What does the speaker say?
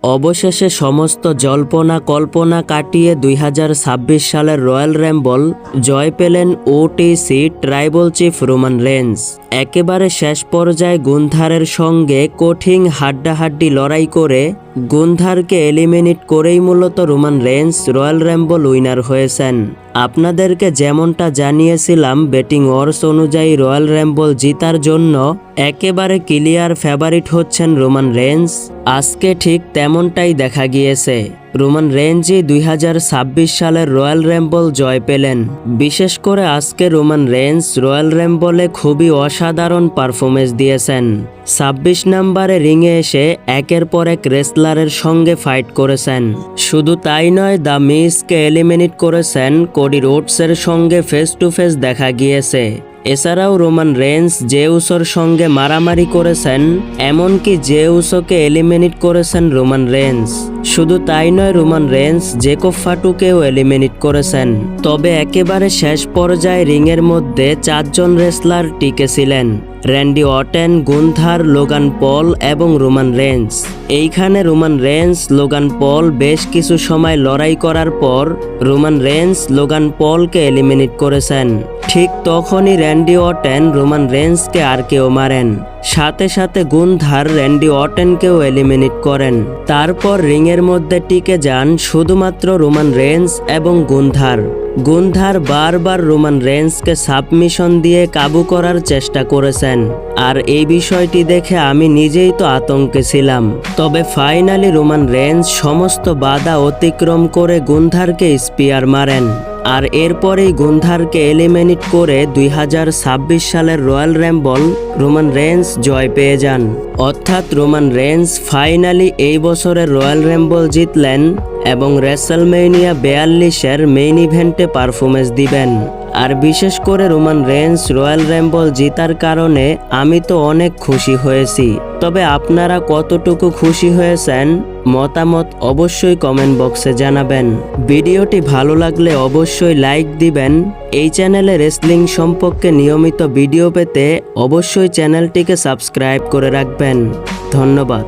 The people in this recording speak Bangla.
অবশেষে সমস্ত জল্পনা কল্পনা কাটিয়ে 2026 সালের রয়্যাল রাম্বল জয় পেলেন OTC tribal chief Roman Reigns. একেবারে শেষ পর্যায়ে গুন্থারের সঙ্গে কঠিন হাড্ডাহাড্ডি লড়াই করে গুন্থারকে এলিমিনেট করেই মূলত Roman Reigns royal Rumble winner হয়েছেন। আপনাদেরকে যেমনটা জানিয়েছিলাম, বেটিং ওয়ার্স অনুযায়ী রয়্যাল রাম্বল জিতার জন্য একেবারে ক্লিয়ার ফেভারিট হচ্ছেন রোমান রেন্স। আজকে ঠিক তেমনটাই দেখা গিয়েছে। রোমান রেন্সই 2026 সালের রয়্যাল রাম্বল জয় পেলেন। বিশেষ করে আজকে রোমান রেন্স রয়্যাল রাম্বলে খুবই অসাধারণ পারফরমেন্স দিয়েছেন। 26 নম্বরে রিংয়ে এসে একের পর এক রেসলারের সঙ্গে ফাইট করেছেন। শুধু তাই নয়, দ্য মিজকে এলিমিনেট করেছেন। কোডি রোডসের সঙ্গে ফেস টু ফেস দেখা গিয়েছে। এছাড়াও রোমান রেন্স জেউসোর সঙ্গে মারামারি করেছেন, এমনকি জেউসোকে এলিমিনেট করেছেন রোমান রেন্স। শুধু তাই নয়, রোমান রেন্স জেকব ফাটুকেও এলিমিনেট করেছেন। তবে একেবারে শেষ পর্যায়ে রিংয়ের মধ্যে 4 জন রেসলার টিকেছিলেন: Randy Orton, Gunther, Logan Paul এবং রোমান রেন্স। এইখানে রোমান রেন্স লোগান পল বেশ কিছু সময় লড়াই করার পর রোমান রেন্স লোগান পলকে এলিমিনেট করেছেন। ঠিক তখনই র্যান্ডি অর্টন রোমান রেন্সকে আর কেউ মারেন। সাথে সাথে গুন্থার র্যান্ডি অর্টনকেও এলিমিনেট করেন। তারপর রিংয়ের মধ্যে টিকে যান শুধুমাত্র রোমান রেন্স এবং গুন্থার। গুন্থার বারবার রোমান রেন্সকে সাবমিশন দিয়ে কাবু করার চেষ্টা করেছেন, আর এই বিষয়টি দেখে আমি নিজেই তো আতঙ্কে ছিলাম। তবে ফাইনালি রোমান রেন্স সমস্ত বাধা অতিক্রম করে গুন্থারকে স্পিয়ার মারেন, আর এরপরেই গুন্থারকে এলিমিনেট করে 2026 সালের রয়্যাল রাম্বল রোমান রেন্স জয় পেয়ে যান। অর্থাৎ রোমান রেন্স ফাইনালি এই বছরের রয়্যাল রাম্বল জিতলেন এবং রেসলমেনিয়া 42-এর মেইন ইভেন্টে পারফরমেন্স দিবেন। আর বিশেষ করে রোমান রেন্স রয়্যাল রাম্বল জিতার কারণে আমি তো অনেক খুশি হয়েছি। তবে আপনারা কতটুকু খুশি হয়েছেন মতামত অবশ্যই কমেন্ট বক্সে জানাবেন। ভিডিওটি ভালো লাগলে অবশ্যই লাইক দিবেন। এই চ্যানেলে রেসলিং সম্পর্কে নিয়মিত ভিডিও পেতে অবশ্যই চ্যানেলটিকে সাবস্ক্রাইব করে রাখবেন। ধন্যবাদ।